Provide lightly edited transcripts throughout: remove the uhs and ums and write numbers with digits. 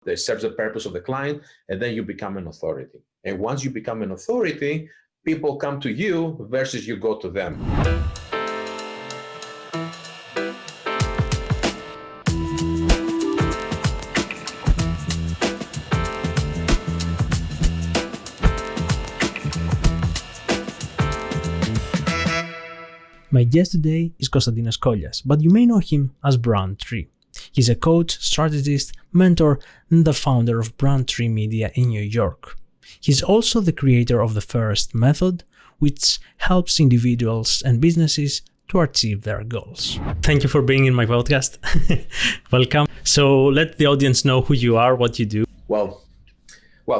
They serve the purpose of the client, and then you become an authority. And once you become an authority, people come to you versus you go to them. My guest today is Kostas Kollias, but you may know him as Brandtree. He's a coach, strategist, mentor, and the founder of Brandtree Media in New York. He's also the creator of the FIRST method, which helps individuals and businesses to achieve their goals. Thank you for being in my podcast. Welcome. So let the audience know who you are, what you do. Well,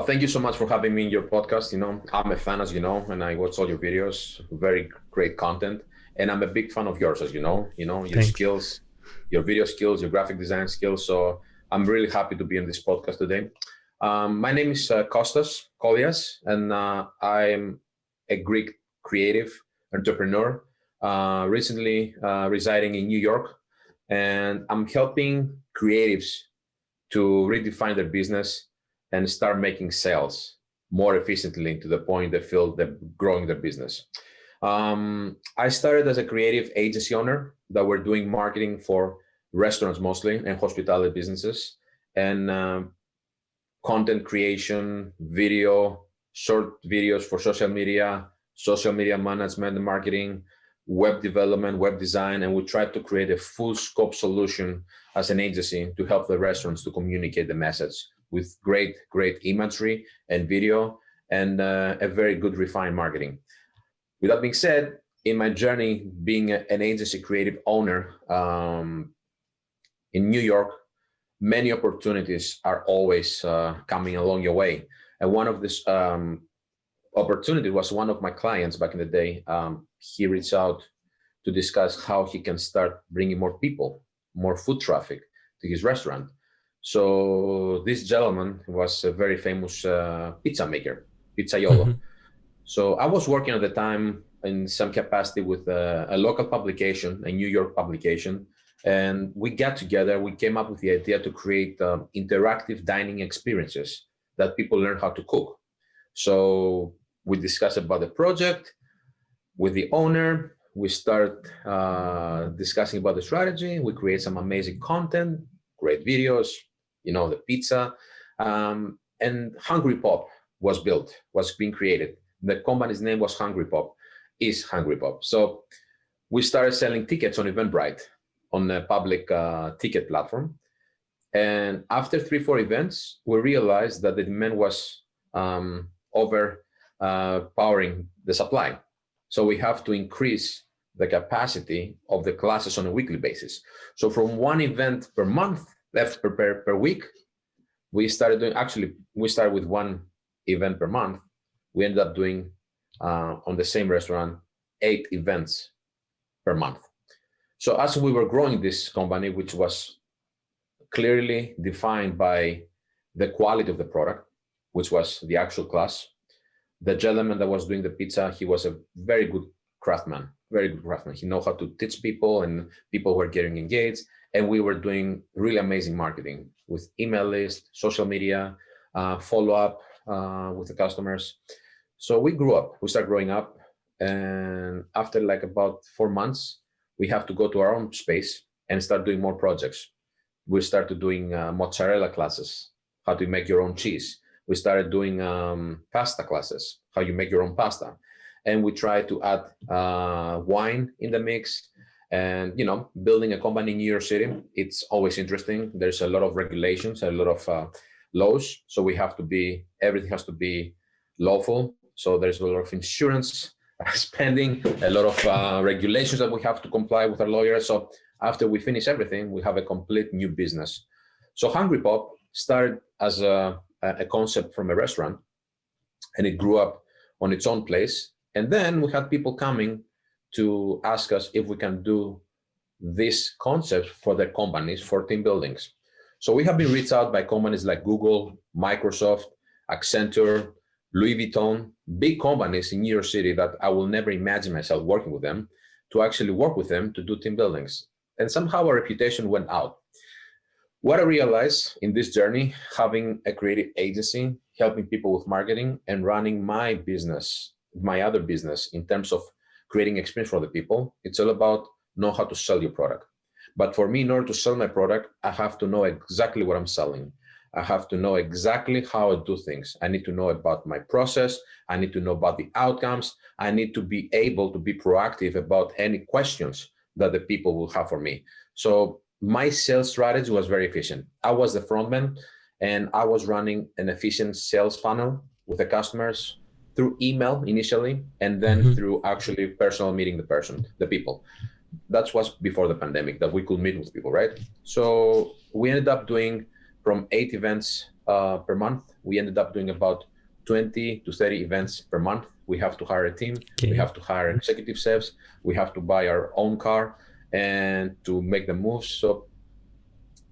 thank you so much for having me in your podcast. I'm a fan, as you know, and I watch all your videos, very great content. And I'm a big fan of yours, as you know, your Thanks. skills, your video skills, your graphic design skills. So I'm really happy to be in this podcast today. My name is Kostas Kollias, and I'm a Greek creative entrepreneur, recently residing in New York. And I'm helping creatives to redefine their business and start making sales more efficiently to the point they feel they're growing their business. I started as a creative agency owner that were doing marketing for restaurants mostly and hospitality businesses, and content creation, video, short videos for social media management and marketing, web development, web design, and we tried to create a full scope solution as an agency to help the restaurants to communicate the message with great imagery and video and a very good refined marketing. With that being said, in my journey being an agency creative owner in New York, many opportunities are always coming along your way. And one of this opportunity was one of my clients back in the day. He reached out to discuss how he can start bringing more people, more foot traffic to his restaurant. So this gentleman was a very famous pizza maker, pizzaiolo. Mm-hmm. So I was working at the time in some capacity with a local publication, a New York publication, and we got together, we came up with the idea to create interactive dining experiences that people learn how to cook. So we discussed about the project with the owner, we start discussing about the strategy, we create some amazing content, great videos, the pizza, and Hungry Pop was being created. The company's name was Hungry Pop, is Hungry Pop. So we started selling tickets on Eventbrite on a public ticket platform. And after 3-4 events, we realized that the demand was overpowering the supply. So we have to increase the capacity of the classes on a weekly basis. So from one event per month, left per week, we started with one event per month. We ended up doing on the same restaurant 8 events per month. So as we were growing this company, which was clearly defined by the quality of the product, which was the actual class, the gentleman that was doing the pizza, he was a very good craftsman. He knows how to teach people, and people were getting engaged. And we were doing really amazing marketing with email list, social media, follow-up with the customers. So we started growing up. And after like about 4 months, we have to go to our own space and start doing more projects. We started doing mozzarella classes, how to make your own cheese. We started doing pasta classes, how you make your own pasta. And we tried to add wine in the mix. And, building a company in New York City, it's always interesting. There's a lot of regulations, a lot of laws. So everything has to be lawful. So there's a lot of insurance spending, a lot of regulations that we have to comply with our lawyers. So after we finish everything, we have a complete new business. So Hungry Pop started as a concept from a restaurant, and it grew up on its own place. And then we had people coming to ask us if we can do this concept for their companies, for team buildings. So we have been reached out by companies like Google, Microsoft, Accenture, Louis Vuitton, big companies in New York City that I will never imagine myself working with them, to actually work with them to do team buildings. And somehow our reputation went out. What I realized in this journey, having a creative agency, helping people with marketing and running my business, my other business in terms of creating experience for the people, it's all about know how to sell your product. But for me, in order to sell my product, I have to know exactly what I'm selling. I have to know exactly how I do things. I need to know about my process. I need to know about the outcomes. I need to be able to be proactive about any questions that the people will have for me. So my sales strategy was very efficient. I was the frontman and I was running an efficient sales funnel with the customers through email initially, and then through actually personal meeting the people. That was before the pandemic that we could meet with people, right? So we ended up doing from 8 events per month. We ended up doing about 20 to 30 events per month. We have to hire a team. We have to hire executive chefs. We have to buy our own car and to make the moves. So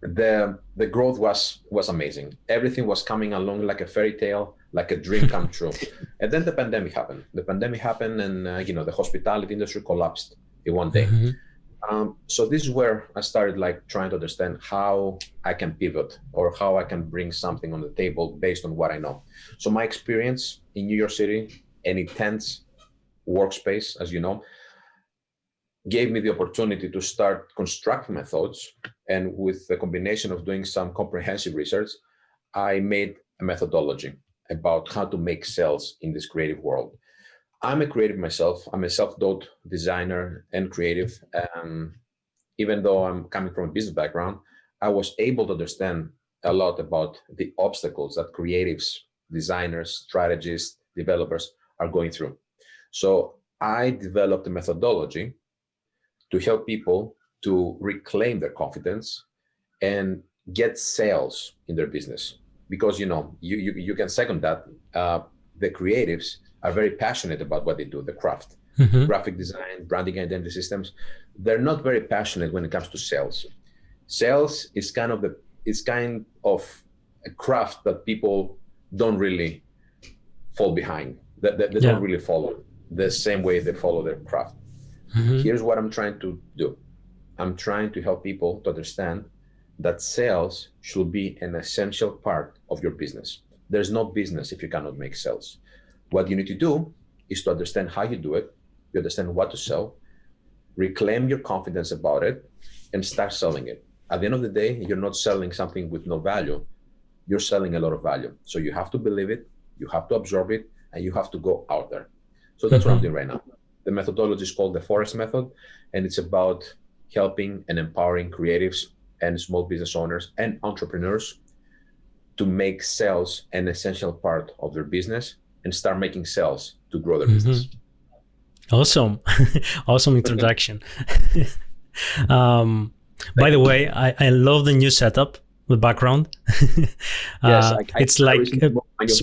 the growth was amazing. Everything was coming along like a fairy tale, like a dream come true. And then the pandemic happened. And the hospitality industry collapsed in one day. So this is where I started like trying to understand how I can pivot or how I can bring something on the table based on what I know. So my experience in New York City, an intense workspace, as you know, gave me the opportunity to start constructing my thoughts. And with the combination of doing some comprehensive research, I made a methodology about how to make sales in this creative world. I'm a creative myself. I'm a self-taught designer and creative. Even though I'm coming from a business background, I was able to understand a lot about the obstacles that creatives, designers, strategists, developers are going through. So I developed a methodology to help people to reclaim their confidence and get sales in their business. Because you can second that. The creatives are very passionate about what they do, the craft, graphic design, branding, identity systems. They're not very passionate when it comes to sales. Sales is kind of a craft that people don't really fall behind. They don't really follow the same way they follow their craft. Here's what I'm trying to do. I'm trying to help people to understand that sales should be an essential part of your business. There's no business if you cannot make sales. What you need to do is to understand how you do it, you understand what to sell, reclaim your confidence about it, and start selling it. At the end of the day, you're not selling something with no value, you're selling a lot of value. So you have to believe it, you have to absorb it, and you have to go out there. So that's what I'm doing right now. The methodology is called the Forest Method, and it's about helping and empowering creatives and small business owners and entrepreneurs to make sales an essential part of their business and start making sales to grow their business. Awesome. Awesome introduction. By the way, I love the new setup, the background. Yes, it's like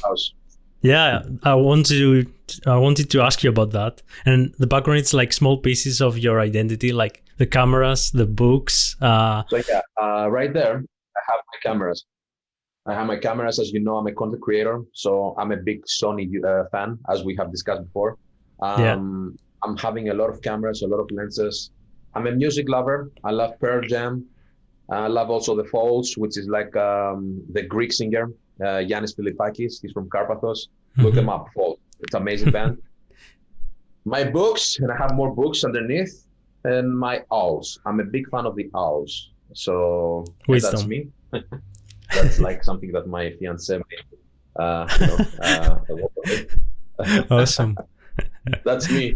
house. Yeah, I wanted to ask you about that. And the background, it's like small pieces of your identity, like the cameras, the books. Right there, I have my cameras. As you know, I'm a content creator, so I'm a big Sony fan, as we have discussed before. I'm having a lot of cameras, a lot of lenses. I'm a music lover. I love Pearl Jam. I love also the Falls, which is like the Greek singer, Yannis Philippakis. He's from Karpathos. Look them up, Falls. It's an amazing band. My books, and I have more books underneath, and my owls. I'm a big fan of the owls. So that's me. That's like something that my fiancé made. Awesome. That's me.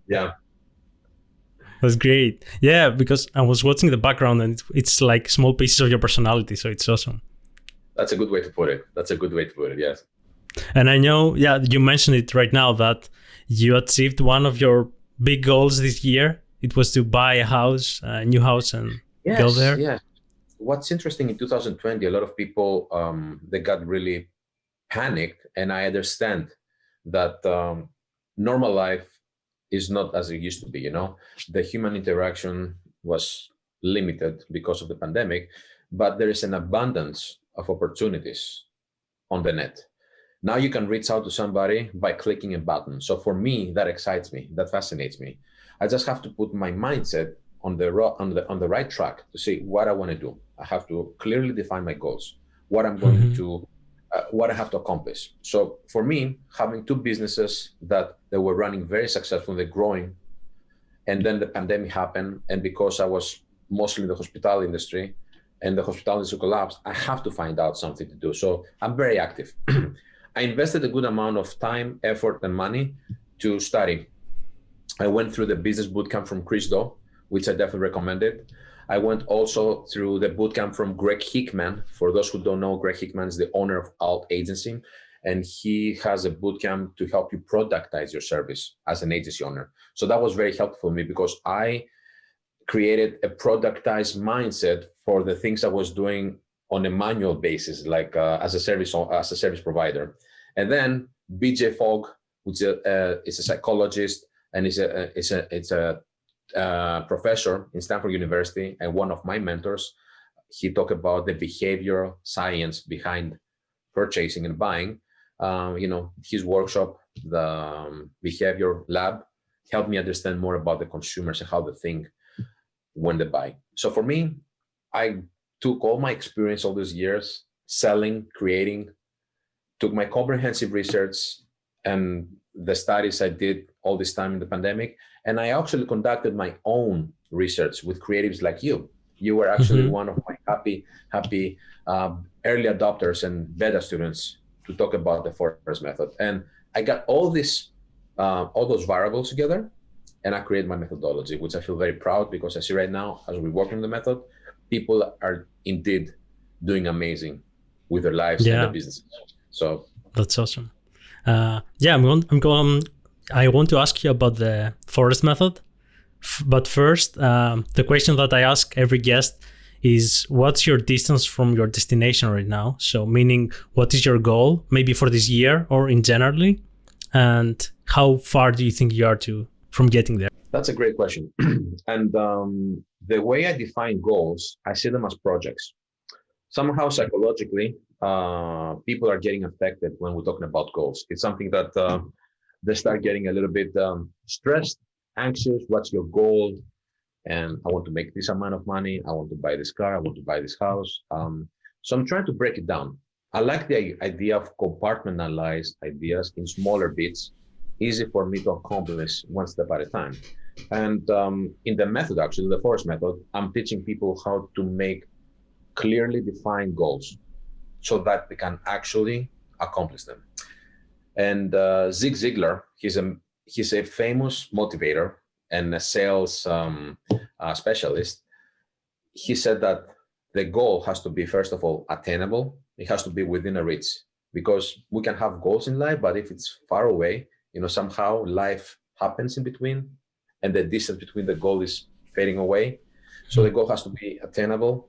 Yeah. That's great. Yeah, because I was watching the background and it's like small pieces of your personality. So it's awesome. That's a good way to put it. Yes. And I know, you mentioned it right now that you achieved one of your big goals this year. It was to buy a new house and go there. Yes. What's interesting in 2020, a lot of people, they got really panicked. And I understand that normal life is not as it used to be. The human interaction was limited because of the pandemic, but there is an abundance of opportunities on the net. Now you can reach out to somebody by clicking a button. So for me, that excites me, that fascinates me. I just have to put my mindset on the right track to see what I want to do. I have to clearly define my goals, what I'm going to, what I have to accomplish. So for me, having two businesses that they were running very successfully, growing, and then the pandemic happened, and because I was mostly in the hospitality industry, and the hospitality industry collapsed, I have to find out something to do. So I'm very active. I invested a good amount of time, effort, and money to study. I went through the business bootcamp from Chris Do, which I definitely recommend it. I went also through the bootcamp from Greg Hickman. For those who don't know, Greg Hickman is the owner of Alt Agency, and he has a bootcamp to help you productize your service as an agency owner. So that was very helpful for me because I created a productized mindset for the things I was doing on a manual basis, like as a service provider. And then BJ Fogg, which is a psychologist and is a professor in Stanford University and one of my mentors. He talked about the behavioral science behind purchasing and buying. His workshop, the behavior lab, helped me understand more about the consumers and how they think when they buy. So for me, I took all my experience all these years, selling, creating, took my comprehensive research and the studies I did all this time in the pandemic. And I actually conducted my own research with creatives like you. You were actually one of my happy early adopters and beta students to talk about the forest method. And I got all those variables together, and I created my methodology, which I feel very proud because I see right now, as we work on the method, people are indeed doing amazing with their lives and their businesses. So that's awesome. I want to ask you about the forest method. But first, the question that I ask every guest is, what's your distance from your destination right now? So meaning, what is your goal, maybe for this year or in generally? And how far do you think you are from getting there? That's a great question. And the way I define goals, I see them as projects. Somehow psychologically, people are getting affected when we're talking about goals. It's something that they start getting a little bit stressed, anxious. What's your goal? And I want to make this amount of money. I want to buy this car. I want to buy this house. So I'm trying to break it down. I like the idea of compartmentalized ideas in smaller bits, easy for me to accomplish one step at a time. And in the method, actually, the forest method, I'm teaching people how to make clearly defined goals so that they can actually accomplish them. And Zig Ziglar, he's a famous motivator and a sales specialist. He said that the goal has to be, first of all, attainable. It has to be within a reach, because we can have goals in life, but if it's far away, somehow life happens in between and the distance between the goal is fading away. So the goal has to be attainable,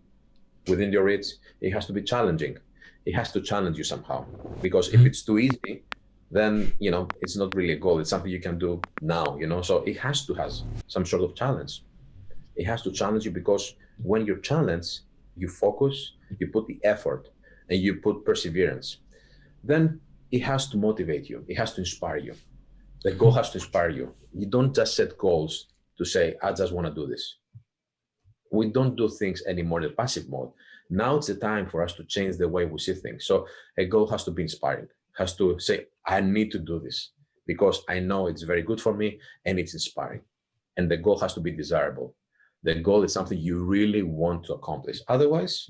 within your reach. It has to be challenging. It has to challenge you somehow, because if it's too easy, then it's not really a goal. It's something you can do now. So it has to have some sort of challenge. It has to challenge you, because when you're challenged, you focus, you put the effort, and you put perseverance. Then it has to motivate you. It has to inspire you. The goal has to inspire you. You don't just set goals to say, I just want to do this. We don't do things anymore in the passive mode. Now it's the time for us to change the way we see things. So a goal has to be inspiring, has to say, I need to do this because I know it's very good for me and it's inspiring. And the goal has to be desirable. The goal is something you really want to accomplish. Otherwise,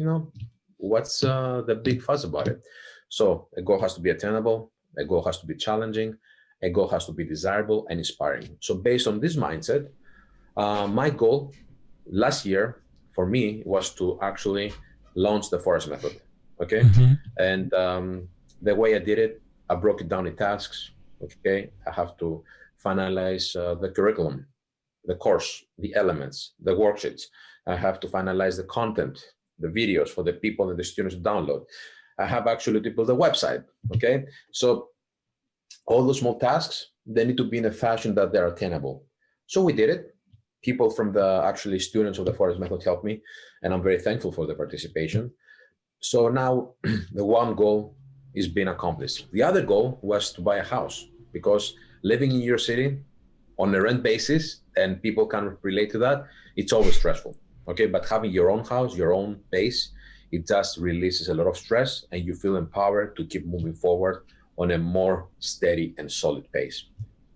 what's the big fuss about it? So a goal has to be attainable. A goal has to be challenging. A goal has to be desirable and inspiring. So based on this mindset, my goal last year for me was to actually launch the forest method. Okay. And the way I did it, I broke it down in tasks. Okay. I have to finalize the curriculum, the course, the elements, the worksheets. I have to finalize the content, the videos for the people and the students to download. I have actually to build a website. Okay. So all those small tasks, they need to be in a fashion that they're attainable. So we did it. People from the actually students of the forest method helped me, and I'm very thankful for the participation. So now the one goal is being accomplished. The other goal was to buy a house, because living in your city, on a rent basis, and people can relate to that, it's always stressful. Okay, but having your own house, your own base, it just releases a lot of stress, and you feel empowered to keep moving forward on a more steady and solid pace.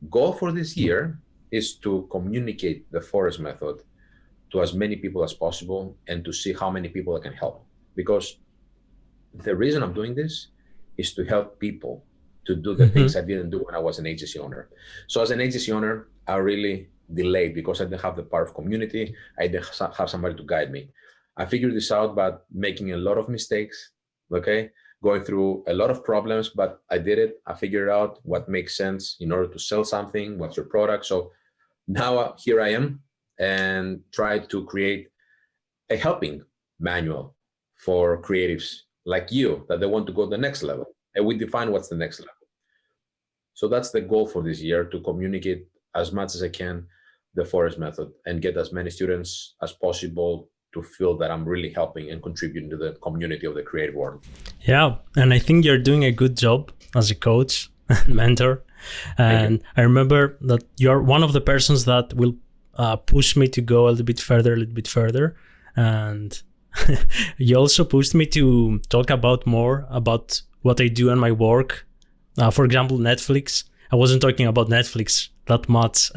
Goal for this year is to communicate the forest method to as many people as possible and to see how many people I can help. Because the reason I'm doing this is to help people to do the things I didn't do when I was an agency owner. So as an agency owner, I really delayed because I didn't have the power of community. I didn't have somebody to guide me. I figured this out by making a lot of mistakes, okay? Going through a lot of problems, but I did it. I figured out what makes sense in order to sell something, what's your product. So now here I am and try to create a helping manual for creatives like you that they want to go to the next level. And we define what's the next level. So that's the goal for this year, to communicate as much as I can the forest method and get as many students as possible to feel that I'm really helping and contributing to the community of the creative world. Yeah, and I think you're doing a good job as a coach and mentor. And I remember that you're one of the persons that will push me to go a little bit further. And you also pushed me to talk about more about what I do in my work. For example, Netflix. I wasn't talking about Netflix that much.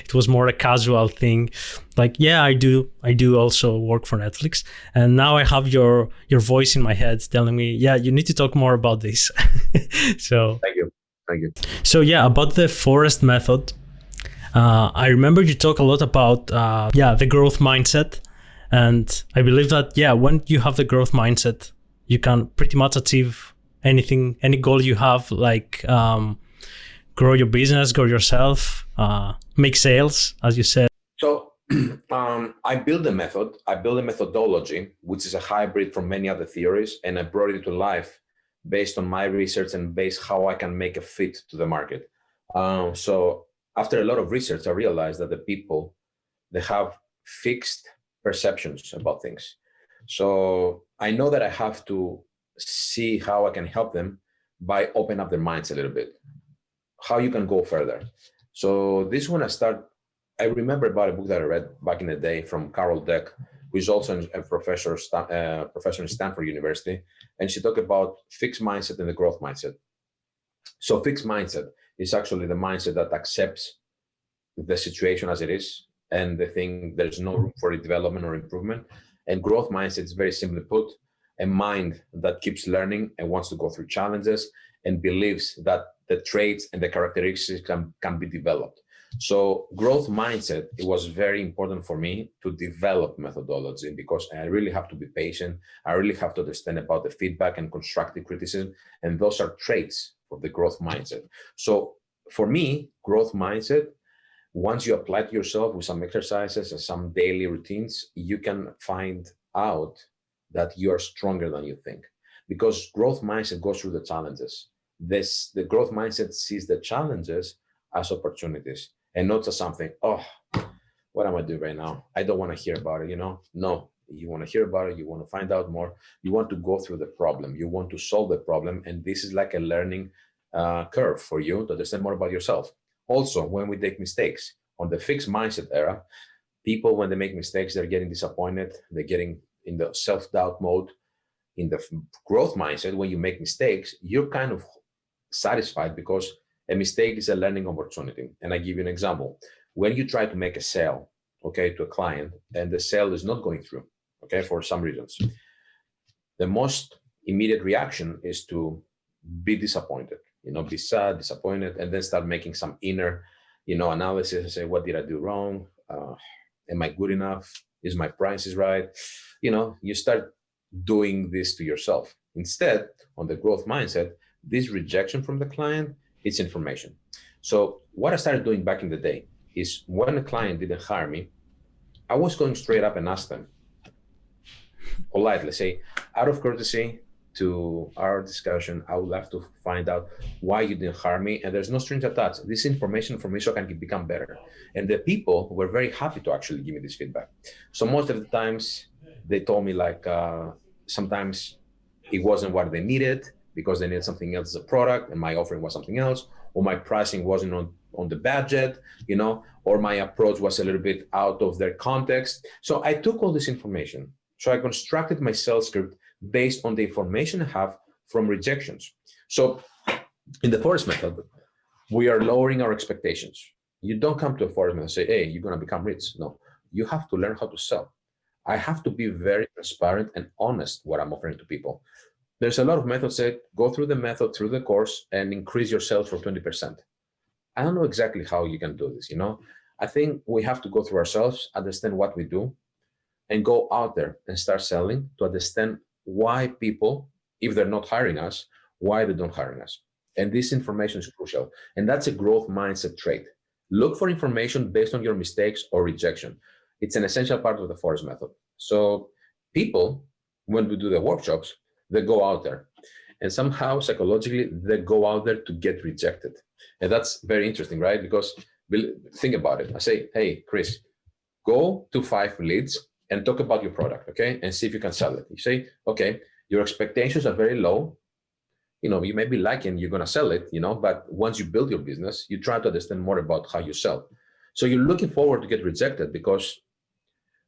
It was more a casual thing. Like, yeah, I do also work for Netflix. And now I have your voice in my head telling me, yeah, you need to talk more about this. So Thank you. So yeah, about the forest method, I remember you talk a lot about the growth mindset. And I believe that, when you have the growth mindset, you can pretty much achieve anything, any goal you have, like grow your business, grow yourself, make sales, as you said. So I built a method. I built a methodology, which is a hybrid from many other theories, and I brought it to life based on my research and based how I can make a fit to the market. So after a lot of research, I realized that the people, they have fixed perceptions about things. So I know that I have to see how I can help them by opening up their minds a little bit, how you can go further. So this one I remember about a book that I read back in the day from Carol Dweck, who is also a professor in Stanford University. And she talked about fixed mindset and the growth mindset. So fixed mindset is actually the mindset that accepts the situation as it is, and the thing, there's no room for development or improvement. And growth mindset is very simply put, a mind that keeps learning and wants to go through challenges and believes that the traits and the characteristics can be developed. So growth mindset, it was very important for me to develop methodology, because I really have to be patient. I really have to understand about the feedback and constructive criticism. And those are traits of the growth mindset. So for me, growth mindset, once you apply to yourself with some exercises and some daily routines, you can find out that you are stronger than you think, because growth mindset goes through the challenges. The growth mindset sees the challenges as opportunities and not as something, oh, what am I doing right now? I don't want to hear about it, No, you want to hear about it. You want to find out more. You want to go through the problem. You want to solve the problem. And this is like a learning curve for you to understand more about yourself. Also, when we make mistakes on the fixed mindset era, people, when they make mistakes, they're getting disappointed. They're getting in the self-doubt mode. In the growth mindset, when you make mistakes, you're kind of satisfied because a mistake is a learning opportunity. And I give you an example. When you try to make a sale, okay, to a client, and the sale is not going through, okay, for some reasons, the most immediate reaction is to be disappointed, be sad, disappointed, and then start making some inner, analysis and say, what did I do wrong? Am I good enough? Is my prices right? You start doing this to yourself. Instead, on the growth mindset, this rejection from the client, it's information. So what I started doing back in the day is, when a client didn't hire me, I was going straight up and ask them politely, say, out of courtesy to our discussion, I would love to find out why you didn't hire me. And there's no strings attached. This information for me so I can become better. And the people were very happy to actually give me this feedback. So most of the times they told me, like, sometimes it wasn't what they needed, because they needed something else as a product and my offering was something else, or my pricing wasn't on the budget, or my approach was a little bit out of their context. So I took all this information. So I constructed my sales script based on the information I have from rejections. So in the forest method, we are lowering our expectations. You don't come to a forest method and say, hey, you're going to become rich. No, you have to learn how to sell. I have to be very transparent and honest what I'm offering to people. There's a lot of methods that go through the method, through the course, and increase your sales for 20%. I don't know exactly how you can do this, I think we have to go through ourselves, understand what we do, and go out there and start selling to understand why people, if they're not hiring us, why they don't hire us. And this information is crucial. And that's a growth mindset trait. Look for information based on your mistakes or rejection. It's an essential part of the forest method. So people, when we do the workshops, they go out there and somehow psychologically they go out there to get rejected. And that's very interesting, right? Because think about it. I say, hey, Chris, go to 5 leads and talk about your product, okay? And see if you can sell it. You say, okay, your expectations are very low. You may be liking, you're going to sell it, but once you build your business, you try to understand more about how you sell. So you're looking forward to get rejected because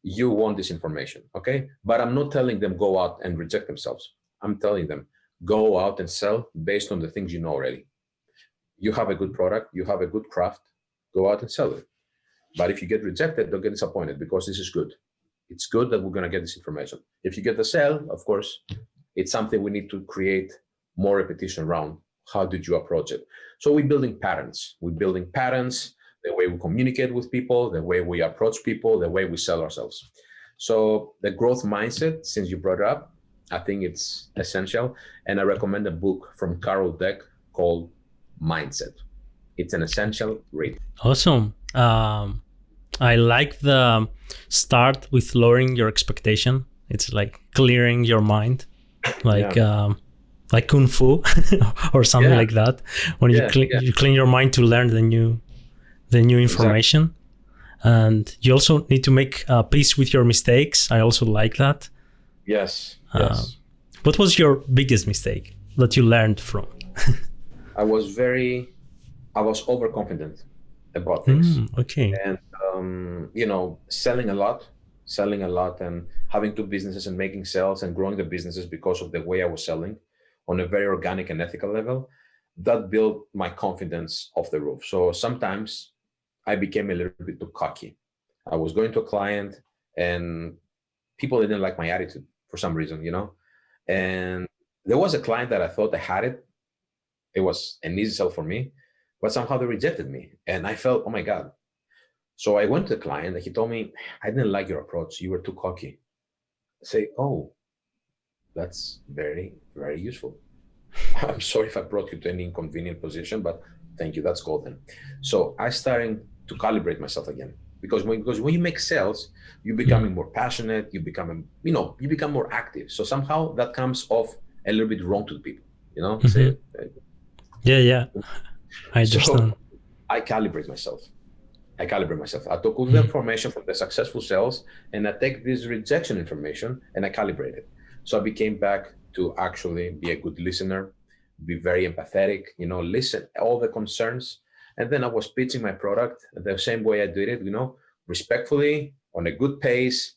you want this information, okay? But I'm not telling them go out and reject themselves. I'm telling them go out and sell based on the things you know already. You have a good product, you have a good craft, go out and sell it. But if you get rejected, don't get disappointed because this is good. It's good that we're going to get this information. If you get the sale, of course, it's something we need to create more repetition around. How did you approach it? So we're building patterns. The way we communicate with people, the way we approach people, the way we sell ourselves. So the growth mindset, since you brought it up, I think it's essential. And I recommend a book from Carol Dweck called Mindset. It's an essential read. Awesome. I like the start with lowering your expectation. It's like clearing your mind, like Kung Fu or something like that. When you clean your mind to learn the new information. Exactly. And you also need to make peace with your mistakes. I also like that. Yes. What was your biggest mistake that you learned from? I was overconfident about things. Okay. And, selling a lot and having 2 businesses and making sales and growing the businesses because of the way I was selling on a very organic and ethical level, that built my confidence off the roof. So sometimes I became a little bit too cocky. I was going to a client and people didn't like my attitude for some reason, and there was a client that I thought I had it. It was an easy sell for me, but somehow they rejected me. And I felt, oh my God. So I went to the client and he told me, I didn't like your approach. You were too cocky. I say, oh, that's very, very useful. I'm sorry if I brought you to any inconvenient position, but thank you, that's golden. So I started to calibrate myself again. Because when you make sales, you're becoming more passionate, you become more active. So somehow that comes off a little bit wrong to the people, Say, yeah. I understand. So I calibrate myself. I took all the information from the successful sales and I take this rejection information and I calibrate it. So I became back to actually be a good listener, be very empathetic, listen all the concerns. And then I was pitching my product the same way I did it, respectfully, on a good pace,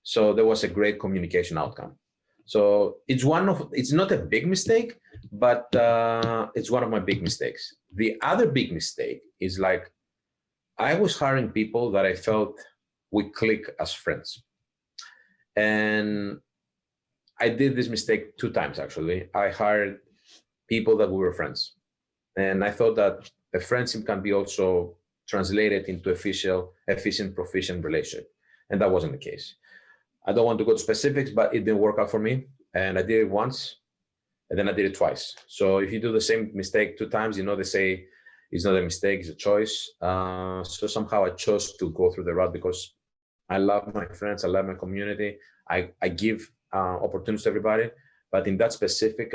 so there was a great communication outcome. So it's not a big mistake, but it's one of my big mistakes. The other big mistake is like, I was hiring people that I felt we click as friends. And I did this mistake 2 times, actually. I hired people that we were friends. And I thought that a friendship can be also translated into efficient, proficient relationship. And that wasn't the case. I don't want to go to specifics, but it didn't work out for me. And I did it once, and then I did it twice. So if you do the same mistake 2 times, they say it's not a mistake, it's a choice. So somehow I chose to go through the route because I love my friends, I love my community. I give opportunities to everybody, but in that specific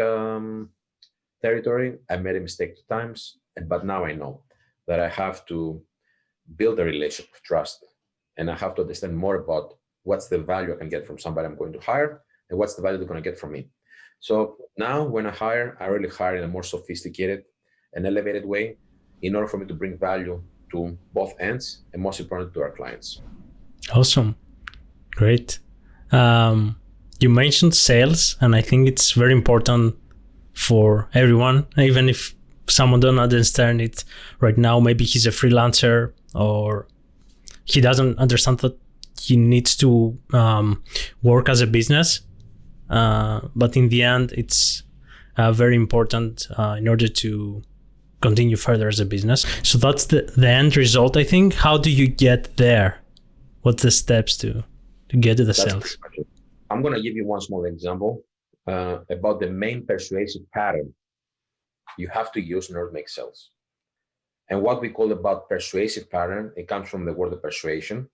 territory, I made a mistake 2 times. But now I know that I have to build a relationship of trust, and I have to understand more about what's the value I can get from somebody I'm going to hire and what's the value they're going to get from me. So now when I hire, I really hire in a more sophisticated and elevated way in order for me to bring value to both ends and most important to our clients. Awesome. Great. You mentioned sales, and I think it's very important for everyone, even if someone don't understand it right now. Maybe he's a freelancer or he doesn't understand that he needs to work as a business. But in the end, it's very important in order to continue further as a business. So that's the end result, I think. How do you get there? What's the steps to get to the sales? I'm going to give you one small example about the main persuasive pattern you have to use in order to make sales. And what we call about persuasive pattern, it comes from the word of persuasion.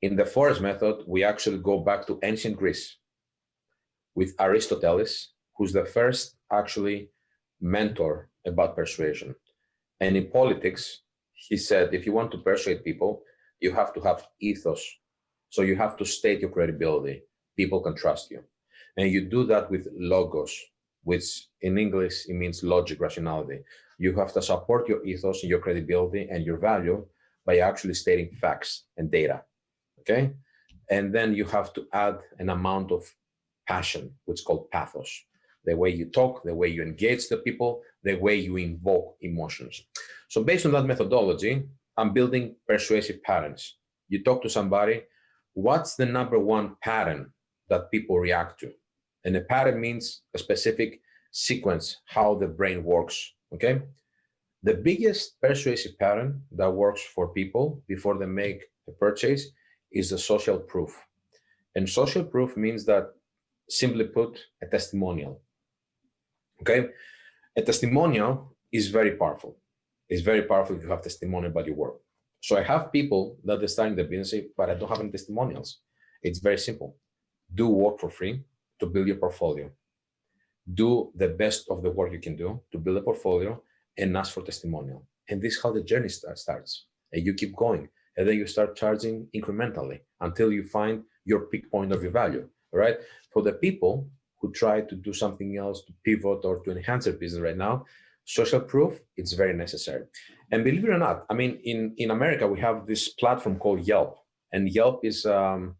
In the forest method, we actually go back to ancient Greece with Aristoteles, who's the first actually mentor about persuasion. And in politics, he said, if you want to persuade people, you have to have ethos. So you have to state your credibility. People can trust you. And you do that with logos, which in English, it means logic, rationality. You have to support your ethos and your credibility and your value by actually stating facts and data, okay? And then you have to add an amount of passion, which is called pathos. The way you talk, the way you engage the people, the way you invoke emotions. So based on that methodology, I'm building persuasive patterns. You talk to somebody, what's the number one pattern that people react to? And a pattern means a specific sequence, how the brain works, okay? The biggest persuasive pattern that works for people before they make a purchase is the social proof. And social proof means that, simply put, a testimonial, okay? A testimonial is very powerful. It's very powerful if you have testimonial about your work. So I have people that are starting the business, but I don't have any testimonials. It's very simple. Do work for free to build your portfolio. Do the best of the work you can do to build a portfolio and ask for testimonial. And this is how the journey starts. And you keep going. And then you start charging incrementally until you find your peak point of your value, right? For the people who try to do something else, to pivot or to enhance their business right now, social proof, it's very necessary. And believe it or not, I mean, in America, we have this platform called Yelp. And Yelp is a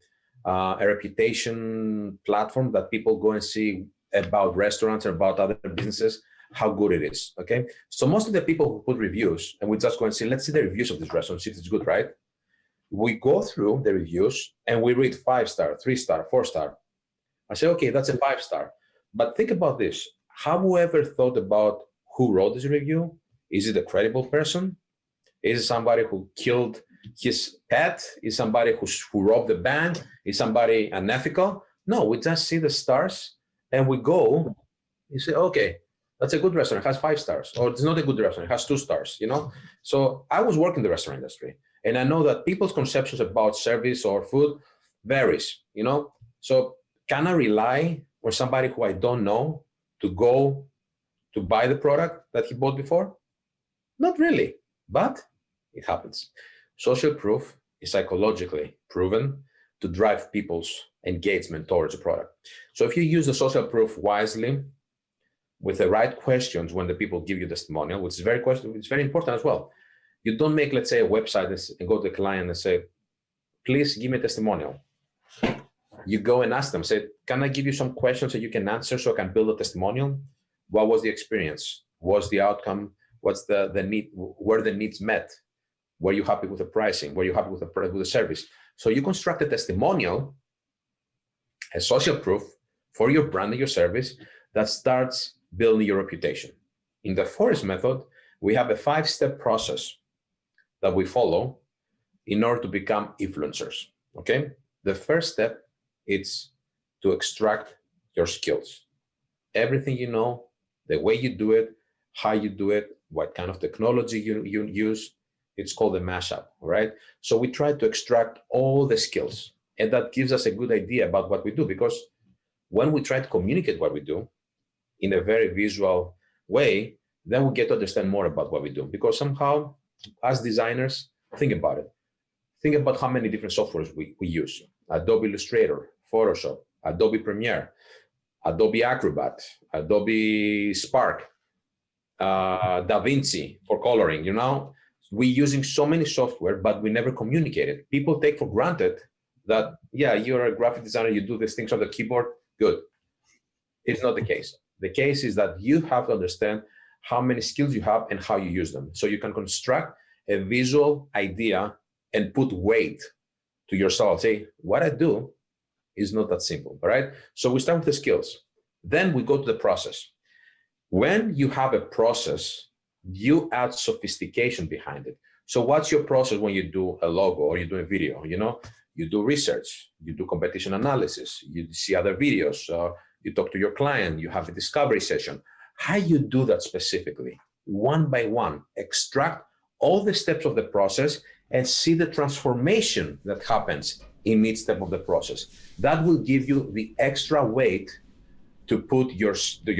reputation platform that people go and see about restaurants or about other businesses, how good it is, okay? So most of the people who put reviews, and we just go and say, let's see the reviews of this restaurant, see if it's good, right? We go through the reviews and we read 5-star, 3-star, 4-star. I say, okay, that's a 5-star. But think about this. Have you ever thought about who wrote this review? Is it a credible person? Is it somebody who killed his pet? Is somebody who robbed the bank? Is somebody unethical? No, we just see the stars and we go, you say, okay, that's a good restaurant, it has 5 stars. Or it's not a good restaurant, it has 2 stars, you know? So I was working in the restaurant industry and I know that people's conceptions about service or food varies, you know? So can I rely on somebody who I don't know to go to buy the product that he bought before? Not really, but it happens. Social proof is psychologically proven to drive people's engagement towards a product. So if you use the social proof wisely, with the right questions when the people give you testimonial, which is very important as well. You don't make, let's say, a website and go to the client and say, please give me a testimonial. You go and ask them, say, can I give you some questions that you can answer so I can build a testimonial? What was the experience? What's the outcome? What's the need? Were the needs met? Were you happy with the pricing? Were you happy with the product, with the service? So you construct a testimonial, a social proof for your brand and your service that starts building your reputation. In the Forest method, we have a 5-step process that we follow in order to become influencers, okay? The first step is to extract your skills. Everything you know, the way you do it, how you do it, what kind of technology you use, it's called a mashup, right? So we try to extract all the skills, and that gives us a good idea about what we do, because when we try to communicate what we do in a very visual way, then we get to understand more about what we do. Because somehow, as designers, think about it. Think about how many different softwares we use. Adobe Illustrator, Photoshop, Adobe Premiere, Adobe Acrobat, Adobe Spark, DaVinci for coloring, we're using so many software, but we never communicate it. People take for granted that, yeah, you're a graphic designer, you do these things on the keyboard, good. It's not the case. The case is that you have to understand how many skills you have and how you use them. So you can construct a visual idea and put weight to yourself. Say, what I do is not that simple, all right? So we start with the skills. Then we go to the process. When you have a process, you add sophistication behind it. So what's your process when you do a logo or you do a video? You do research, you do competition analysis, you see other videos, you talk to your client, you have a discovery session. How you do that specifically, one by one, extract all the steps of the process and see the transformation that happens in each step of the process. That will give you the extra weight to put your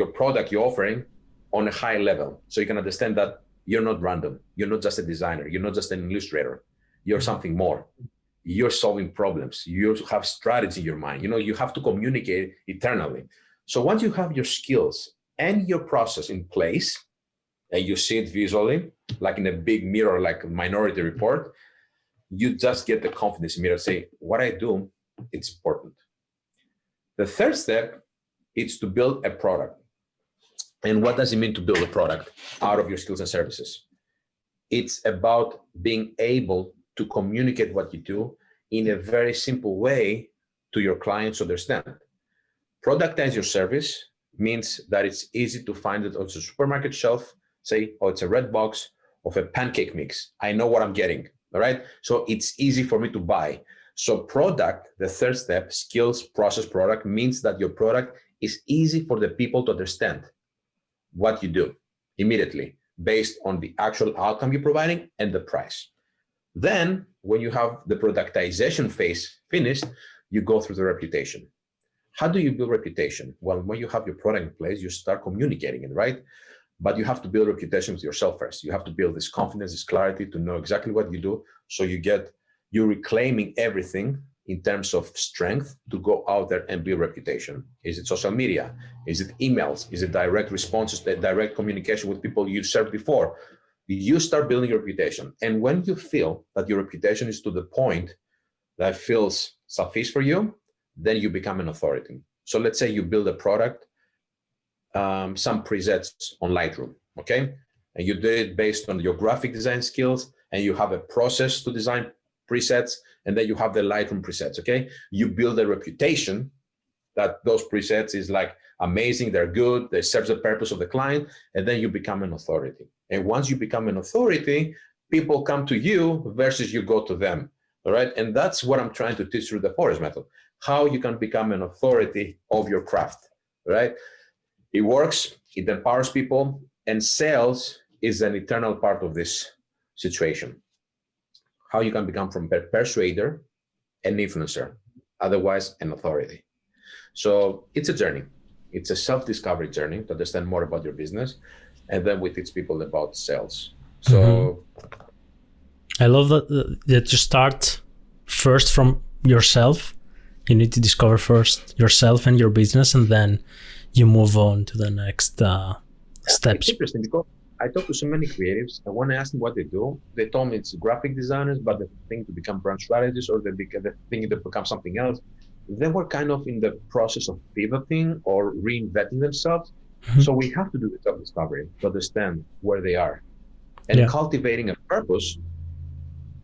product you're offering on a high level. So you can understand that you're not random. You're not just a designer. You're not just an illustrator. You're something more. You're solving problems. You have strategy in your mind. You have to communicate eternally. So once you have your skills and your process in place, and you see it visually, like in a big mirror, like a Minority Report, you just get the confidence in mirror, say, what I do, it's important. The third step is to build a product. And what does it mean to build a product out of your skills and services? It's about being able to communicate what you do in a very simple way to your clients to understand. Productize your service means that it's easy to find it on the supermarket shelf, say, oh, it's a red box of a pancake mix. I know what I'm getting, all right? So it's easy for me to buy. So product, the third step, skills, process, product, means that your product is easy for the people to understand what you do immediately based on the actual outcome you're providing and the price. Then when you have the productization phase finished, you go through the reputation. How do you build reputation? Well, when you have your product in place, you start communicating it, right? But you have to build reputation with yourself first. You have to build this confidence, this clarity to know exactly what you do. So you're reclaiming everything in terms of strength to go out there and build reputation. Is it social media? Is it emails? Is it direct responses, direct communication with people you served before? You start building your reputation. And when you feel that your reputation is to the point that feels sufficient for you, then you become an authority. So let's say you build a product, some presets on Lightroom, okay? And you did it based on your graphic design skills, and you have a process to design presets, and then you have the Lightroom presets, okay? You build a reputation that those presets is like amazing, they're good, they serve the purpose of the client, and then you become an authority. And once you become an authority, people come to you versus you go to them, all right? And that's what I'm trying to teach through the Forest method, how you can become an authority of your craft, right? It works, it empowers people, and sales is an eternal part of this situation. How you can become from persuader and influencer, otherwise an authority. So it's a journey. It's a self-discovery journey to understand more about your business. And then we teach people about sales. So I love that you start first from yourself. You need to discover first yourself and your business, and then you move on to the next steps. It's interesting because I talk to so many creatives, and when I ask them what they do, they told me it's graphic designers, but they think to become brand strategists, or they think to become something else. They were kind of in the process of pivoting or reinventing themselves. So we have to do the self-discovery to understand where they are. And cultivating a purpose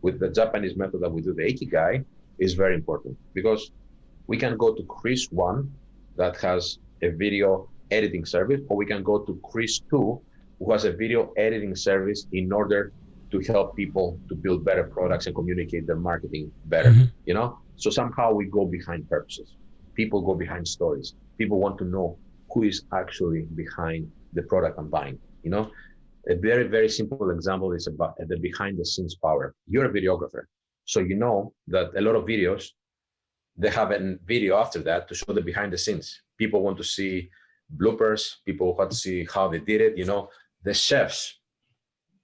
with the Japanese method that we do, the Ikigai, is very important, because we can go to Chris 1 that has a video editing service, or we can go to Chris 2 who has a video editing service in order to help people to build better products and communicate their marketing better, So somehow we go behind purposes. People go behind stories. People want to know who is actually behind the product I'm buying, A very, very simple example is about the behind the scenes power. You're a videographer. So you know that a lot of videos, they have a video after that to show the behind the scenes. People want to see bloopers. People want to see how they did it. The chefs,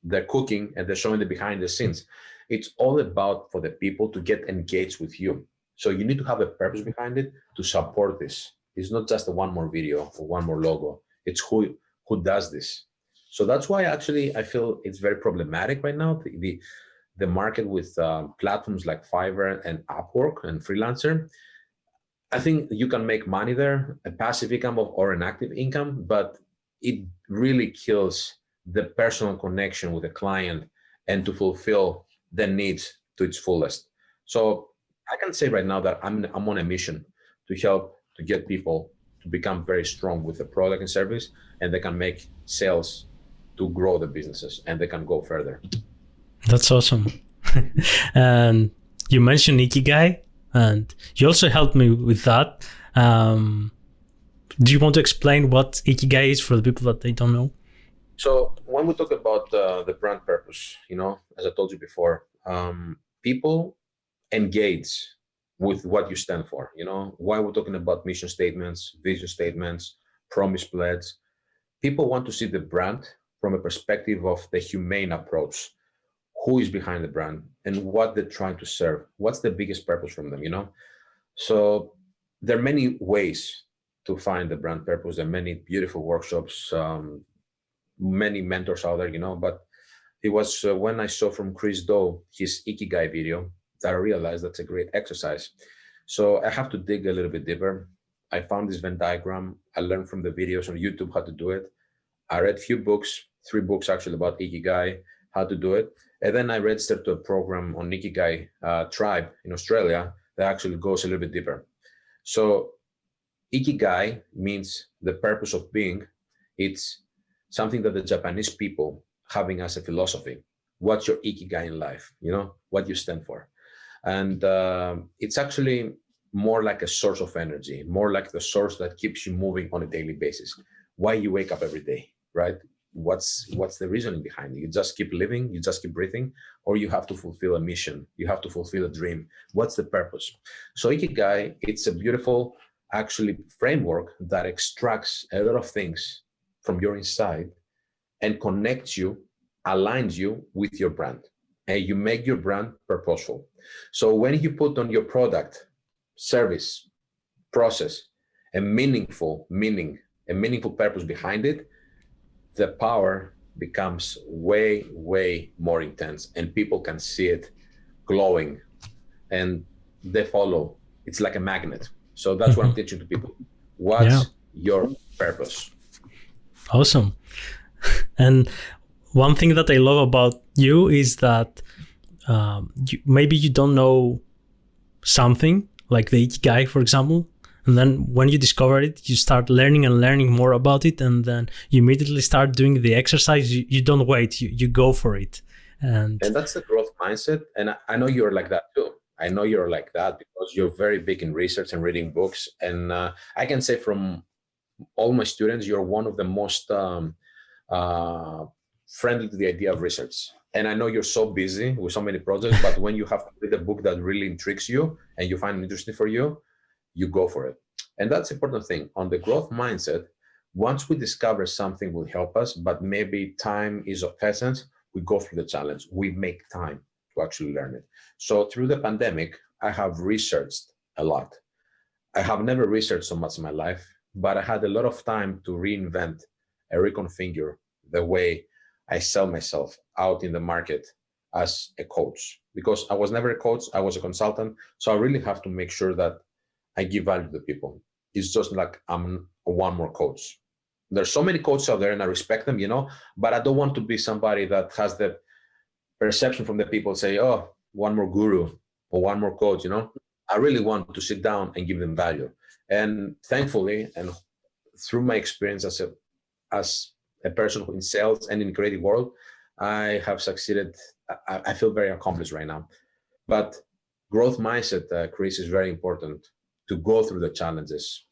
they're cooking and they're showing the behind the scenes. It's all about for the people to get engaged with you. So you need to have a purpose behind it to support this. It's not just a one more video or one more logo. It's who does this. So that's why actually I feel it's very problematic right now. The market with platforms like Fiverr and Upwork and Freelancer. I think you can make money there, a passive income or an active income, but it really kills the personal connection with the client and to fulfill the needs to its fullest. So I can say right now that I'm on a mission to help to get people to become very strong with the product and service, and they can make sales to grow the businesses and they can go further. That's awesome. And you mentioned Ikigai, and you also helped me with that. Do you want to explain what Ikigai is for the people that they don't know? So when we talk about the brand purpose, as I told you before, people engage with what you stand for. Why we're talking about mission statements, vision statements, promise pledge. People want to see the brand from a perspective of the humane approach. Who is behind the brand and what they're trying to serve? What's the biggest purpose from them, So there are many ways to find the brand purpose. There are many beautiful workshops, many mentors out there, but it was when I saw from Chris Doe, his Ikigai video, that I realized that's a great exercise. So I have to dig a little bit deeper. I found this Venn diagram. I learned from the videos on YouTube how to do it. I read a few books, 3 books actually about Ikigai, how to do it. And then I registered to a program on Ikigai tribe in Australia that actually goes a little bit deeper. So Ikigai means the purpose of being. It's something that the Japanese people having as a philosophy. What's your Ikigai in life? What you stand for. And it's actually more like a source of energy, more like the source that keeps you moving on a daily basis. Why you wake up every day, right? What's the reasoning behind it? You just keep living, you just keep breathing, or you have to fulfill a mission, you have to fulfill a dream. What's the purpose? So Ikigai, it's a beautiful actually framework that extracts a lot of things from your inside and connects you, aligns you with your brand, and you make your brand purposeful. So when you put on your product, service, process, a meaningful purpose behind it, the power becomes way, way more intense, and people can see it glowing and they follow. It's like a magnet. So that's what I'm teaching to people. What's your purpose? Awesome. And one thing that I love about you is that maybe you don't know something like the Ikigai, for example, and then when you discover it, you start learning more about it, and then you immediately start doing the exercise. You don't wait, you go for it. And that's the growth mindset. And I know you're like that too. I know you're like that because you're very big in research and reading books. And I can say from all my students, you're one of the most friendly to the idea of research. And I know you're so busy with so many projects, but when you have to read a book that really intrigues you and you find it interesting for you, you go for it. And that's the important thing. On the growth mindset, once we discover something will help us, but maybe time is of essence, we go through the challenge. We make time to actually learn it. So through the pandemic, I have researched a lot. I have never researched so much in my life, but I had a lot of time to reinvent and reconfigure the way I sell myself out in the market as a coach, because I was never a coach, I was a consultant. So I really have to make sure that I give value to the people. It's just like I'm one more coach. There's so many coaches out there and I respect them, but I don't want to be somebody that has the perception from the people say, oh, one more guru or one more coach, I really want to sit down and give them value. And thankfully, and through my experience as a person who in sales and in the creative world, I have succeeded. I feel very accomplished right now. But growth mindset, Chris, is very important to go through the challenges.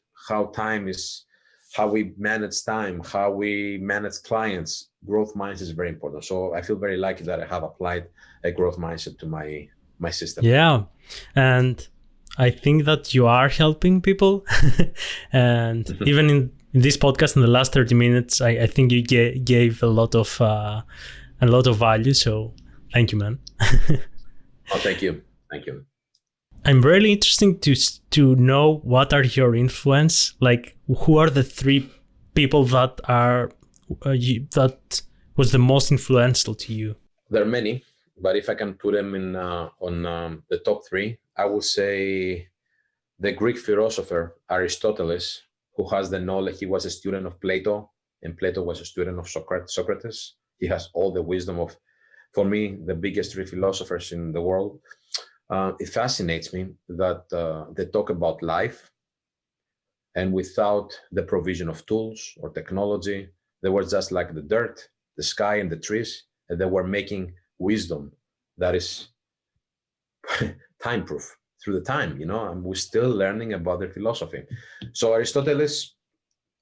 How we manage time, how we manage clients. Growth mindset is very important. So I feel very lucky that I have applied a growth mindset to my system. Yeah, and I think that you are helping people. And even in this podcast, in the last 30 minutes, I think you gave a lot of value. So thank you, man. Oh, thank you. Thank you. I'm really interested to know what are your influence. Like, who are the three people that are that was the most influential to you? There are many, but if I can put them in on the top three, I would say the Greek philosopher Aristoteles, who has the knowledge. He was a student of Plato, and Plato was a student of Socrates. He has all the wisdom of, for me, the biggest three philosophers in the world. It fascinates me that they talk about life, and without the provision of tools or technology, they were just like the dirt, the sky, and the trees, and they were making wisdom that is time-proof through the time, and we're still learning about their philosophy. So Aristoteles,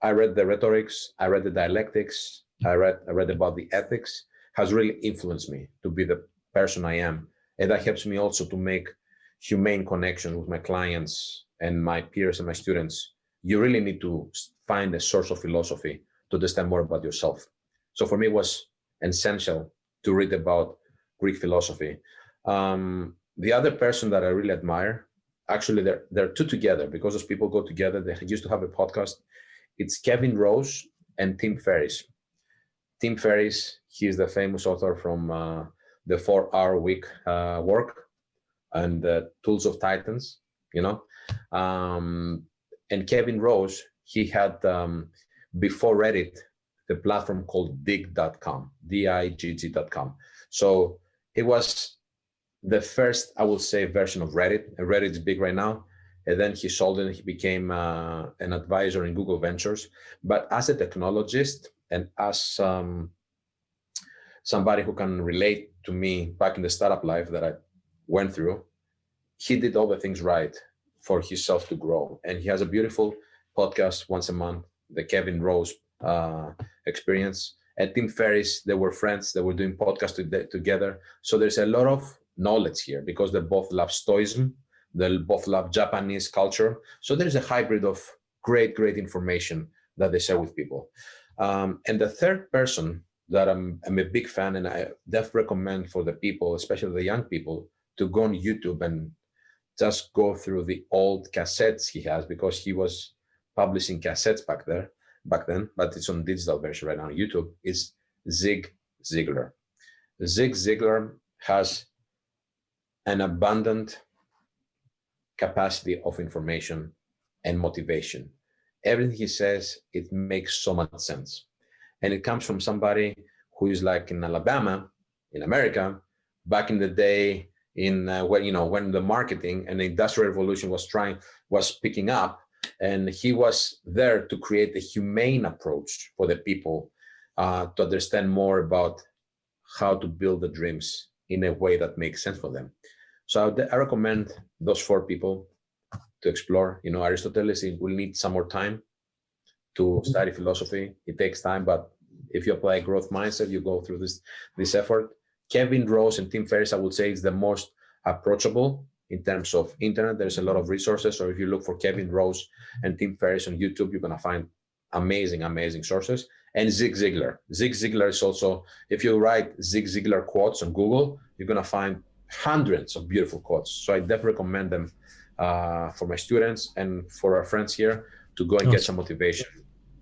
I read the rhetorics, I read the dialectics, I read about the ethics, has really influenced me to be the person I am. And that helps me also to make humane connections with my clients and my peers and my students. You really need to find a source of philosophy to understand more about yourself. So for me, it was essential to read about Greek philosophy. The other person that I really admire, actually, they're two together because those people go together. They used to have a podcast. It's Kevin Rose and Tim Ferriss. Tim Ferriss, he is the famous author from the 4-Hour Week Work and the Tools of Titans, and Kevin Rose, he had, before Reddit, the platform called dig.com, digg.com. So it was the first, I will say, version of Reddit. Reddit is big right now. And then he sold it and he became an advisor in Google Ventures. But as a technologist and as somebody who can relate to me back in the startup life that I went through, he did all the things right for himself to grow. And he has a beautiful podcast once a month, the Kevin Rose Experience. And Tim Ferriss, they were friends, they were doing podcasts together. So there's a lot of knowledge here because they both love Stoicism, they both love Japanese culture. So there's a hybrid of great information that they share with people. And the third person that I'm a big fan, and I definitely recommend for the people, especially the young people, to go on YouTube and just go through the old cassettes he has, because he was publishing cassettes back then, but it's on digital version right now on YouTube, is Zig Ziglar. Zig Ziglar has an abundant capacity of information and motivation. Everything he says, it makes so much sense. And it comes from somebody who is like in Alabama, in America, back in the day, in when the marketing and the industrial revolution was picking up, and he was there to create a humane approach for the people to understand more about how to build the dreams in a way that makes sense for them. So I recommend those 4 people to explore. Aristoteles will need some more time to study philosophy. It takes time, but if you apply a growth mindset, you go through this effort. Kevin Rose and Tim Ferriss, I would say, is the most approachable in terms of internet. There's a lot of resources. So if you look for Kevin Rose and Tim Ferriss on YouTube, you're going to find amazing sources. And Zig Ziglar. Zig Ziglar is also, if you write Zig Ziglar quotes on Google, you're going to find hundreds of beautiful quotes. So I definitely recommend them for my students and for our friends here to go and get some motivation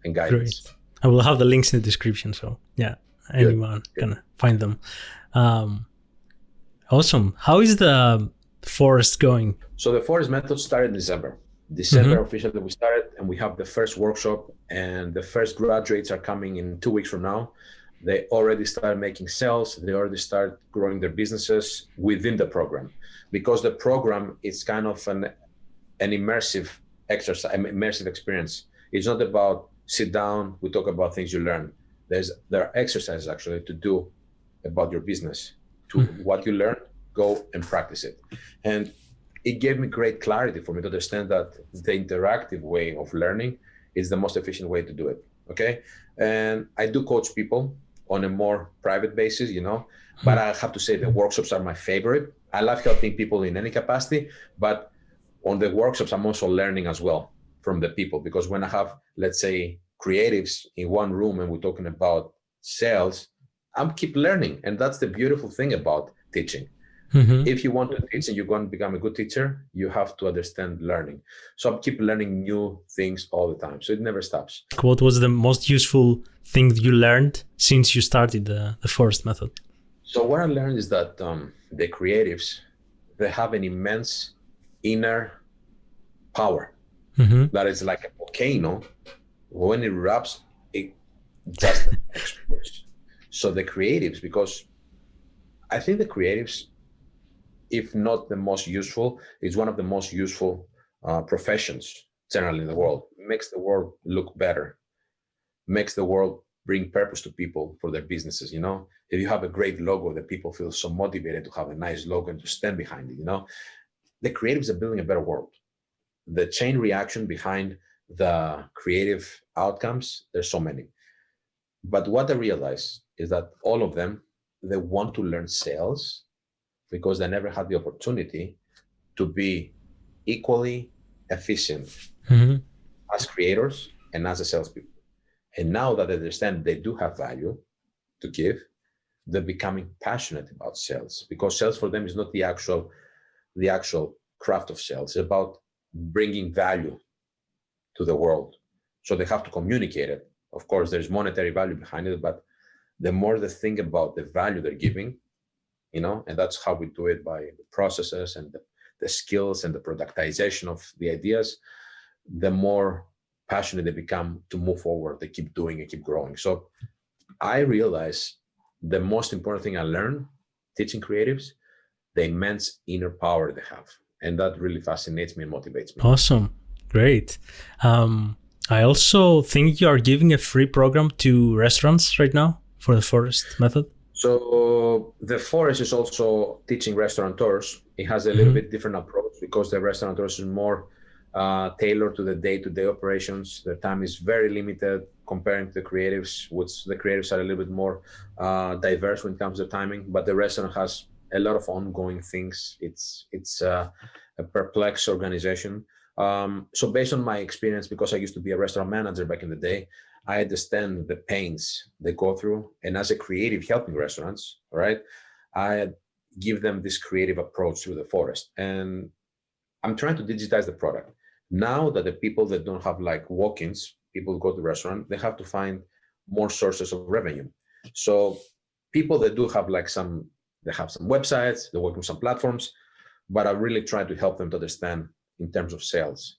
and guidance. Great. I will have the links in the description. So yeah, anyone can find them. Awesome. How is the forest going? So the forest method started in December. Officially we started, and we have the first workshop, and the first graduates are coming in 2 weeks from now. They already started making sales. They already start growing their businesses within the program, because the program is kind of an immersive exercise, immersive experience. It's not about sit down, we talk about things you learn. There are exercises actually to do about your business. To what you learn, go and practice it. And it gave me great clarity for me to understand that the interactive way of learning is the most efficient way to do it. Okay. And I do coach people on a more private basis, but I have to say the workshops are my favorite. I love helping people in any capacity, but on the workshops, I'm also learning as well from the people, because when I have, let's say, creatives in one room and we're talking about sales, I'm keep learning. And that's the beautiful thing about teaching. If you want to teach and you want to become a good teacher, you have to understand learning. So I keep learning new things all the time. So it never stops. What was the most useful thing you learned since you started the forest method? So what I learned is that the creatives, they have an immense inner power that is like a volcano. When it erupts, it just explodes. So the creatives, because I think the creatives, if not the most useful, is one of the most useful professions generally in the world. It makes the world look better, makes the world bring purpose to people for their businesses. If you have a great logo, the people feel so motivated to have a nice logo and to stand behind it. The creatives are building a better world. The chain reaction behind the creative outcomes, there's so many. But what I realized is that all of them, they want to learn sales because they never had the opportunity to be equally efficient as creators and as a salespeople. And now that they understand they do have value to give, they're becoming passionate about sales, because sales for them is not the actual craft of sales. It's about bringing value to the world. So they have to communicate it. Of course, there's monetary value behind it, but the more they think about the value they're giving, and that's how we do it, by the processes and the skills and the productization of the ideas, the more passionate they become to move forward. They keep doing and keep growing. So I realize the most important thing I learned teaching creatives, the immense inner power they have. And that really fascinates me and motivates me. Awesome. Great. I also think you are giving a free program to restaurants right now for the forest method. So the forest is also teaching restaurateurs. It has a little bit different approach because the restaurateurs is more tailored to the day-to-day operations. Their time is very limited comparing to the creatives, which the creatives are a little bit more diverse when it comes to timing. But the restaurant has a lot of ongoing things. It's a perplexed organization. So based on my experience, because I used to be a restaurant manager back in the day, I understand the pains they go through. And as a creative helping restaurants, right, I give them this creative approach through the forest. And I'm trying to digitize the product. Now that the people that don't have like walk-ins, people go to the restaurant, they have to find more sources of revenue. So people that do have like they have some websites, they work with some platforms, but I really try to help them to understand in terms of sales,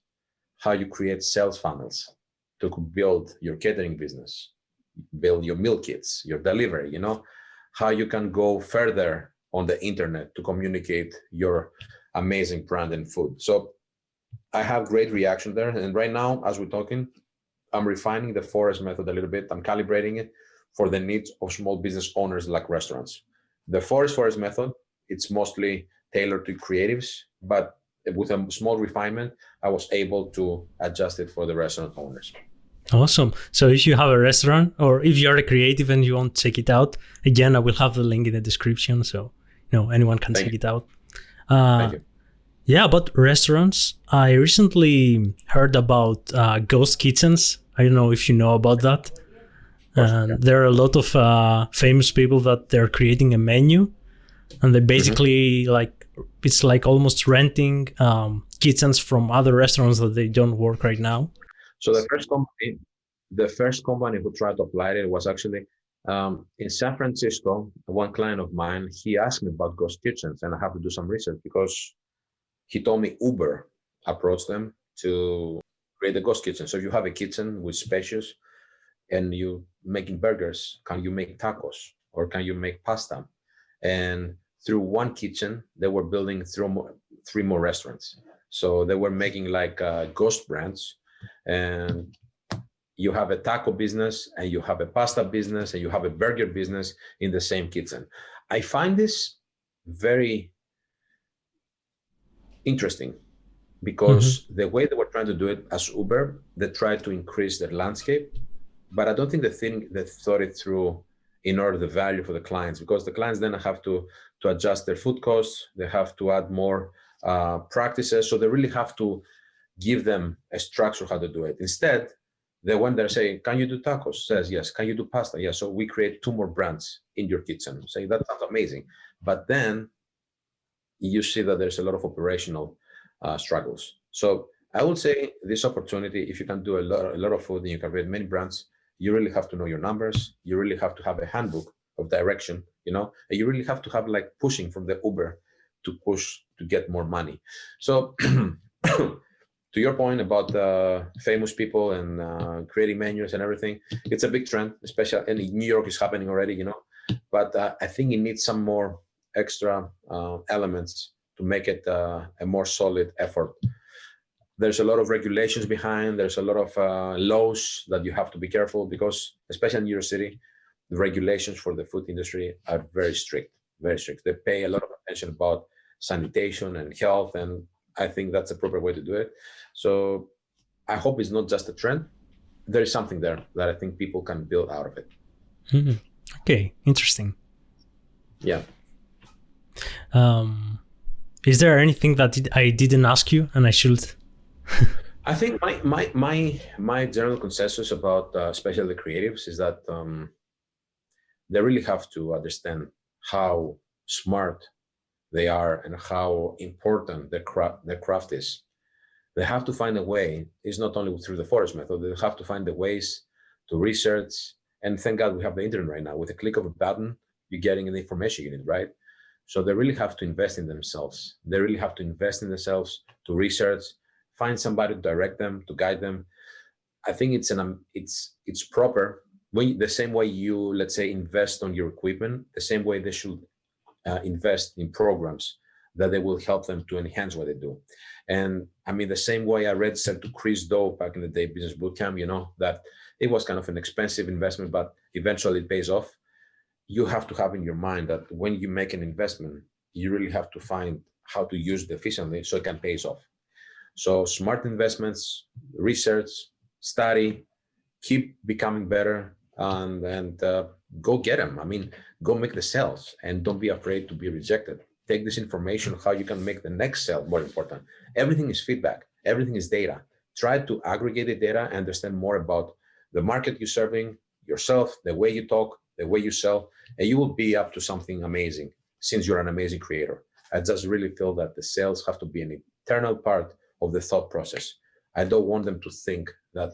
how you create sales funnels to build your catering business, build your meal kits, your delivery, how you can go further on the internet to communicate your amazing brand and food. So I have great reaction there. And right now, as we're talking, I'm refining the forest method a little bit. I'm calibrating it for the needs of small business owners like restaurants. The forest method, it's mostly tailored to creatives, but with a small refinement, I was able to adjust it for the restaurant owners. Awesome. So if you have a restaurant, or if you're a creative and you want to check it out, again, I will have the link in the description, so anyone can check it out. Thank you. Yeah, about restaurants, I recently heard about ghost kitchens. I don't know if you know about that. There are a lot of famous people that they're creating a menu, and they basically it's like almost renting kitchens from other restaurants that they don't work right now. So the first company who tried to apply it was actually in San Francisco. One client of mine, he asked me about ghost kitchens, and I have to do some research because he told me Uber approached them to create a ghost kitchen. So if you have a kitchen with spacious and you making burgers, can you make tacos or can you make pasta? And through one kitchen, they were building three more restaurants. So they were making like ghost brands, and you have a taco business and you have a pasta business and you have a burger business in the same kitchen. I find this very interesting because the way they were trying to do it as Uber, they tried to increase their landscape, but I don't think they thought it through in order the value for the clients, because the clients then have to adjust their food costs, they have to add more practices, so they really have to give them a structure how to do it. Instead, they went there saying, can you do tacos? Says yes. Can you do pasta? Yes. So we create 2 more brands in your kitchen. Saying that sounds amazing. But then you see that there's a lot of operational struggles. So I would say this opportunity, if you can do a lot of food and you can create many brands, you really have to know your numbers. You really have to have a handbook of direction, and you really have to have like pushing from the Uber to push to get more money. So to your point about famous people and creating menus and everything, it's a big trend, especially in New York is happening already, but I think it needs some more extra elements to make it a more solid effort. There's a lot of regulations behind, there's a lot of laws that you have to be careful because, especially in New York City, the regulations for the food industry are very strict, very strict. They pay a lot of attention about sanitation and health, and I think that's a proper way to do it. So I hope it's not just a trend. There is something there that I think people can build out of it. Mm-hmm. Okay, interesting. Yeah. Is there anything that I didn't ask you and I should? I think my general consensus about especially the creatives is that they really have to understand how smart they are and how important their craft is. They have to find a way. It's not only through the forest method. They have to find the ways to research. And thank God we have the internet right now. With a click of a button, you're getting the information you need, right? So they really have to invest in themselves. They really have to invest in themselves to research, find somebody to direct them, to guide them. I think it's proper. The same way you, let's say, invest on your equipment, the same way they should invest in programs that they will help them to enhance what they do. And I mean, the same way I said to Chris Doe back in the day, Business Bootcamp, that it was kind of an expensive investment, but eventually it pays off. You have to have in your mind that when you make an investment, you really have to find how to use it efficiently so it can pay off. So smart investments, research, study, keep becoming better, and go get them. I mean, go make the sales and don't be afraid to be rejected. Take this information, how you can make the next sale more important. Everything is feedback. Everything is data. Try to aggregate the data and understand more about the market you're serving, yourself, the way you talk, the way you sell, and you will be up to something amazing since you're an amazing creator. I just really feel that the sales have to be an internal part of the thought process. I don't want them to think that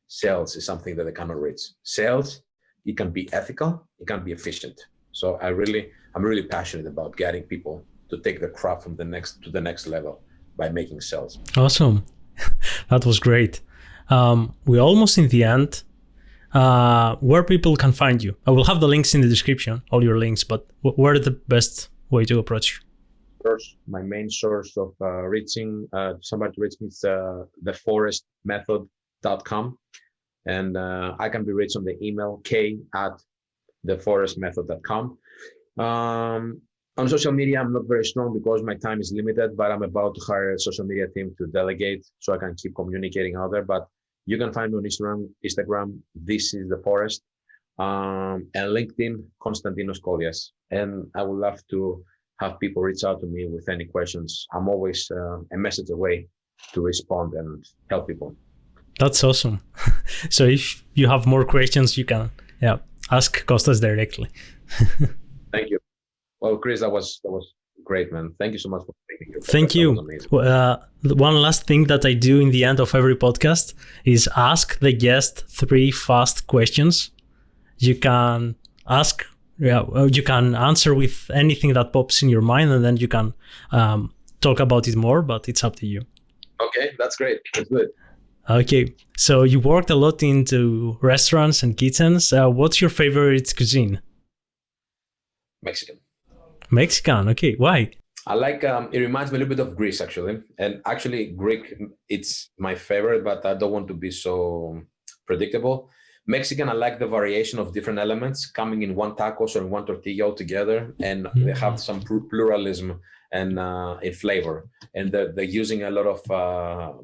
sales is something that they cannot reach. Sales, it can be ethical, it can be efficient. So I'm really passionate about getting people to take the craft from the next level by making sales. Awesome. That was great. We're almost in the end. Where people can find you? I will have the links in the description, all your links, but where is the best way to approach you? First, my main source of reaching somebody to reach me is theforestmethod.com. And I can be reached on the email k@theforestmethod.com. On social media, I'm not very strong because my time is limited, but I'm about to hire a social media team to delegate so I can keep communicating out there. But you can find me on Instagram, This is the Forest, and LinkedIn, Kostas Kollias. And I would love to have people reach out to me with any questions. I'm always a message away to respond and help people. That's awesome. So if you have more questions, you can ask Kostas directly. Thank you. Well, Chris, that was great, man. Thank you so much for taking your Thank you. One last thing that I do in the end of every podcast is ask the guest 3 fast questions. You can ask, you can answer with anything that pops in your mind, and then you can talk about it more, but it's up to you. Okay, that's great. That's good. Okay, so you worked a lot into restaurants and kitchens. What's your favorite cuisine? Mexican, okay. Why? I like, it reminds me a little bit of Greece, actually. And actually, Greek, it's my favorite, but I don't want to be so predictable. Mexican, I like the variation of different elements coming in one tacos or in one tortilla all together, and they have some pluralism and in flavor. And they're using a lot of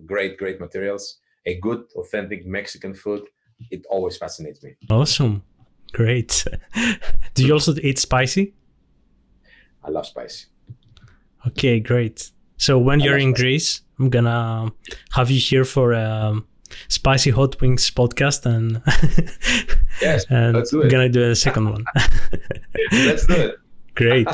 great materials. A good, authentic Mexican food, it always fascinates me. Awesome. Great. Do you also eat spicy? I love spicy. Okay, great. So when you're in Greece, I'm gonna have you here for a Spicy Hot Wings podcast, and yes, and let's do it. I'm gonna do a second one. Let's do it. Great.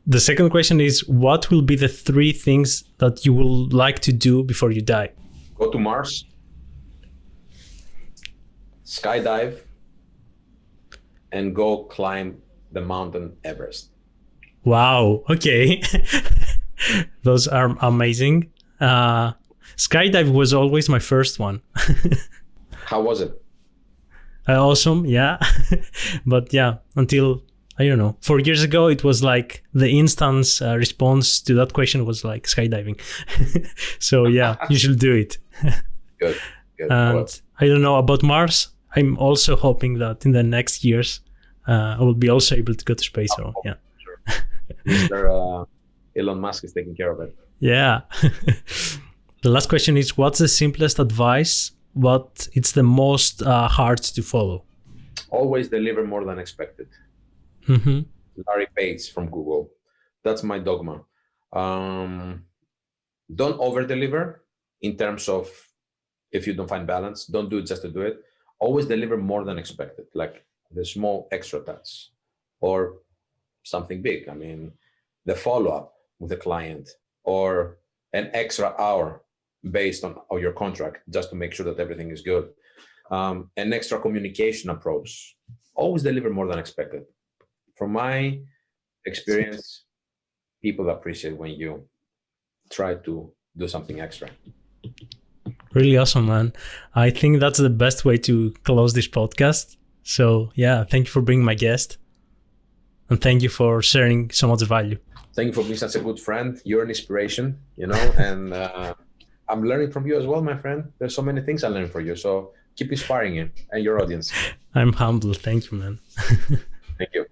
The second question is, what will be the 3 things that you will like to do before you die? Go to Mars, skydive, and go climb the mountain Everest. Wow. Okay. Those are amazing. Skydive was always my first one. How was it? Awesome. Yeah. But yeah, until, I don't know, 4 years ago, it was like the instant response to that question was like skydiving. So yeah, you should do it. Good. And I don't know about Mars. I'm also hoping that in the next years, I will be also able to go to space. So yeah. Sure. Mr. Elon Musk is taking care of it. Yeah. The last question is, what's the simplest advice, but it's the most hard to follow? Always deliver more than expected. Mm-hmm. Larry Page from Google. That's my dogma. Don't over-deliver in terms of if you don't find balance, don't do it just to do it. Always deliver more than expected, like the small extra touch or something big. I mean, the follow-up with the client or an extra hour based on your contract just to make sure that everything is good. An extra communication approach. Always deliver more than expected. From my experience, people appreciate when you try to do something extra. Really awesome, man. I think that's the best way to close this podcast. So yeah, thank you for being my guest. And thank you for sharing so much value. Thank you for being such a good friend. You're an inspiration, and I'm learning from you as well, my friend. There's so many things I learn from you. So keep inspiring you and your audience. I'm humble. Thank you, man. Thank you.